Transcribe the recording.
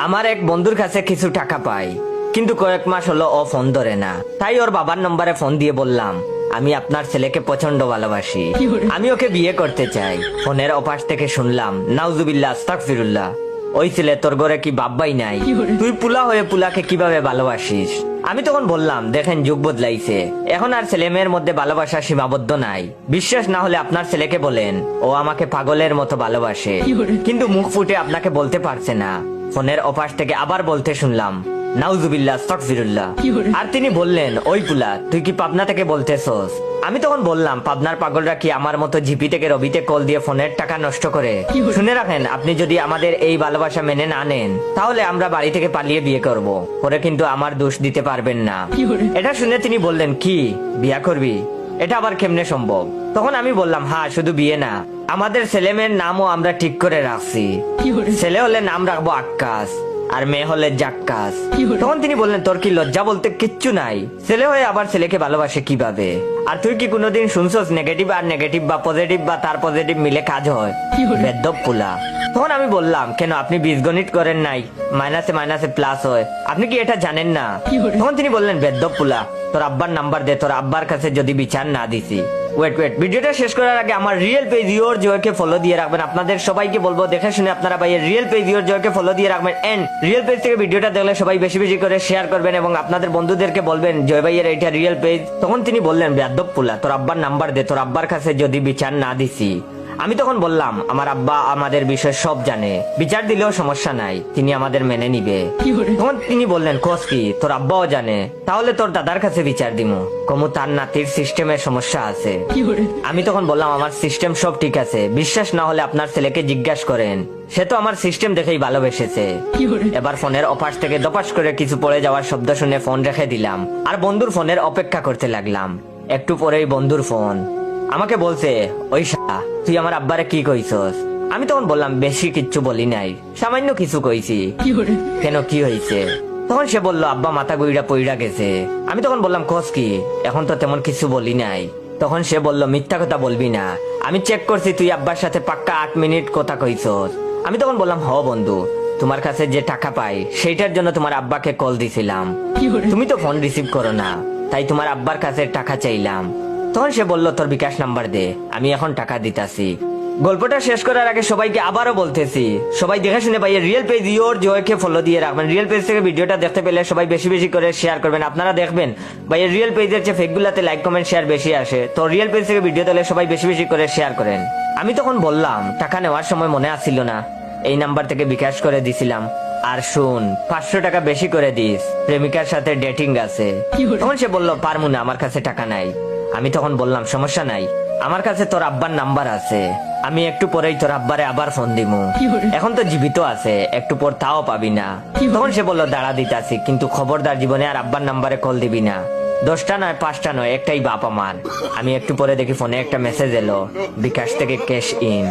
আমার এক বন্ধুর কাছে কিছু টাকা পাই, কিন্তু কয়েক মাস হলো ও ফোন ধরে না। তাই ওর বাবার নম্বরে ফোন দিয়ে বললাম, আমি আপনার ছেলেকে প্রচন্ড ভালোবাসি, আমি ওকে বিয়ে করতে চাই। ফোনের ওপাশ থেকে শুনলাম, নাউজুবিল্লাহ আস্তাগফিরুল্লাহ, ওই ছেলে তোর ঘরে কি বাব্বাই নাই, তুই পুলা হয়ে পুলাকে কিভাবে ভালোবাসিস? আমি তখন বললাম, দেখেন যুগ বদলাইছে, এখন আর ছেলে মেয়ের মধ্যে ভালোবাসা সীমাবদ্ধ নাই। বিশ্বাস না হলে আপনার ছেলেকে বলেন, ও আমাকে পাগলের মতো ভালোবাসে, কিন্তু মুখ ফুটে আপনাকে বলতে পারছে না। ফোনের ওপাশ থেকে আবার বলতে শুনলাম, নাউজুবিল্লাহ আস্তাগফিরুল্লাহ। আর তিনি বললেন, ওই পুলা তুই কি পাবনা থেকে বলতেছস? আমি তখন বললাম, পাবনার পাগলরা কি আমার মতো জিপি থেকে রবিতে কল দিয়ে ফোনের টাকা নষ্ট করে? শুনে রাখেন, আপনি যদি আমাদের এই ভালোবাসা মেনে না নেন, তাহলে আমরা বাড়ি থেকে পালিয়ে বিয়ে করব, পরে কিন্তু আমার দোষ দিতে পারবেন না। এটা শুনে তিনি বললেন, কি বিয়া করবি? এটা আবার কেমনে সম্ভব? তখন আমি বললাম, হ্যাঁ, শুধু বিয়ে না, আমাদের ছেলে মেয়ের নামও আমরা ঠিক করে রাখছি। ছেলে হলে নাম রাখবো আক্কাস, আর মেয়ে হলে জাক্কাস। তখন তিনি বললেন, তোর কি লজ্জা বলতে কিচ্ছু নাই? ছেলে হয়ে আবার ছেলেকে ভালোবাসে কিভাবে? আর তুই কি কোনোদিন শুনছস নেগেটিভ আর নেগেটিভ বা পজিটিভ বা তার পজিটিভ মিলে কাজ হয়? বেদ্যপ পুলা। তখন আমি বললাম, কেন আপনি বীজগণিত করেন নাই? মাইনাসে মাইনাসে প্লাস হয়, আপনি কি এটা জানেন না? তখন তিনি বললেন, বেদ্যপ পুলা, তোর আব্বার নাম্বার দে, তোর আব্বার কাছে যদি বিচার না দিছি। ওয়েট, ভিডিওটা শেষ করার আগে আমার রিয়েল পেজ ইওর জয়কে ফলো দিয়ে রাখবেন। আপনাদের সবাইকে বলবো, দেখে শুনে আপনারা ভাইয়ের রিয়েল পেজ ইওর জয়কে ফলো দিয়ে রাখবেন। এন্ড রিয়েল পেজ থেকে ভিডিওটা দেখলে সবাই বেশি বেশি করে শেয়ার করবেন এবং আপনাদের বন্ধুদেরকে বলবেন জয় ভাইয়ের এটা রিয়েল পেজ। তখন তিনি বললেন, বেয়াদব পুলা, তোর আব্বার নাম্বার দে, তোর আব্বার কাছে যদি বিচার না দিছি। আমি তখন বললাম, আমার আব্বা আমাদের বিষয় সব জানে, বিচার দিলেও সমস্যা নাই, তিনি আমাদের মেনে নিবে। তখন তিনি বললেন, কোস কি, তোর আব্বাও জানে? তাহলে তোর দাদার কাছে বিচার দিমু, কমু তার নাতির সিস্টেমের সমস্যা আছে। আমি তখন বললাম, আমার সিস্টেম সব ঠিক আছে, বিশ্বাস না হলে আপনার ছেলেকে জিজ্ঞাসা করেন, সে তো আমার সিস্টেম দেখেই ভালোবেসেছে। এবার ফোনের অপাশ থেকে দপাস করে কিছু পড়ে যাওয়ার শব্দ শুনে ফোন রেখে দিলাম আর বন্ধুর ফোনের অপেক্ষা করতে লাগলাম। একটু পরেই বন্ধুর ফোন। আমাকে বলছে, ওই শালা, তুই আমার আব্বারে কি কইছস? আমি তখন বললাম, বেশি কিচ্ছু বলি নাই, সামান্য কিছু কইছি। কেন, কি হয়েছে? তখন সে বলল, আব্বা মাথা গুইড়া পইড়া গেছে। আমি তখন বললাম, কোস কি? এখন তো তেমন কিছু বলি নাই। তখন সে বলল, মিথ্যা কথা বলবি না, আমি চেক করছি, তুই আব্বার সাথে পাক্কা 8 মিনিট কথা কইছস। আমি তখন বললাম, হ বন্ধু, তোমার কাছে যে টাকা পাই সেইটার জন্য তোমার আব্বাকে কল দিছিলাম, তুমি তো ফোন রিসিভ করো না, তাই তোমার আব্বার কাছে টাকা চাইলাম। তখন সে বলল, তোর বিকাশ নাম্বার দে, আমি এখন টাকা দিতাছি। গল্পটা শেষ করার আগে সবাইকে আবারও বলতেছি, সবাই দেখে শুনে ভাইয়ের রিয়েল পেজ ইওর জয়কে ফলো দিয়ে রাখবেন। রিয়েল পেজ থেকে ভিডিওটা দেখতে পেলে সবাই বেশি বেশি করে শেয়ার করবেন। আপনারা দেখবেন ভাইয়ের রিয়েল পেজের চেয়ে ফেকগুলাতে লাইক কমেন্ট শেয়ার বেশি আসে, তো রিয়েল পেজ থেকে ভিডিও দেখলে সবাই বেশি বেশি করে শেয়ার করেন। আমি তখন বললাম, টাকা নেওয়ার সময় মনে আসছিল না, এই নাম্বার থেকে বিকাশ করে দিছিলাম, আর শুন 500 টাকা বেশি করে দিস, প্রেমিকার সাথে ডেটিং আছে। তখন সে বলল, পারমু না, আমার কাছে টাকা নাই। আমি তখন বললাম, সমস্যা নাই, আমার কাছে তোর আব্বার নাম্বার আছে, আমি একটু পরেই তোর আব্বারে আবার ফোন দিমু, এখন তো জীবিত আছে, একটু পর তাও পাবি না। তখন সে বলল, দাঁড়া দিতাছি, কিন্তু খবরদার জীবনে আর আব্বার নাম্বারে কল দিবি না, 10টা নয় 5টা নয়, একটাই বাপ আমার। আমি একটু পরে দেখি ফোনে একটা মেসেজ এলো, বিকাশ থেকে ক্যাশ ইন।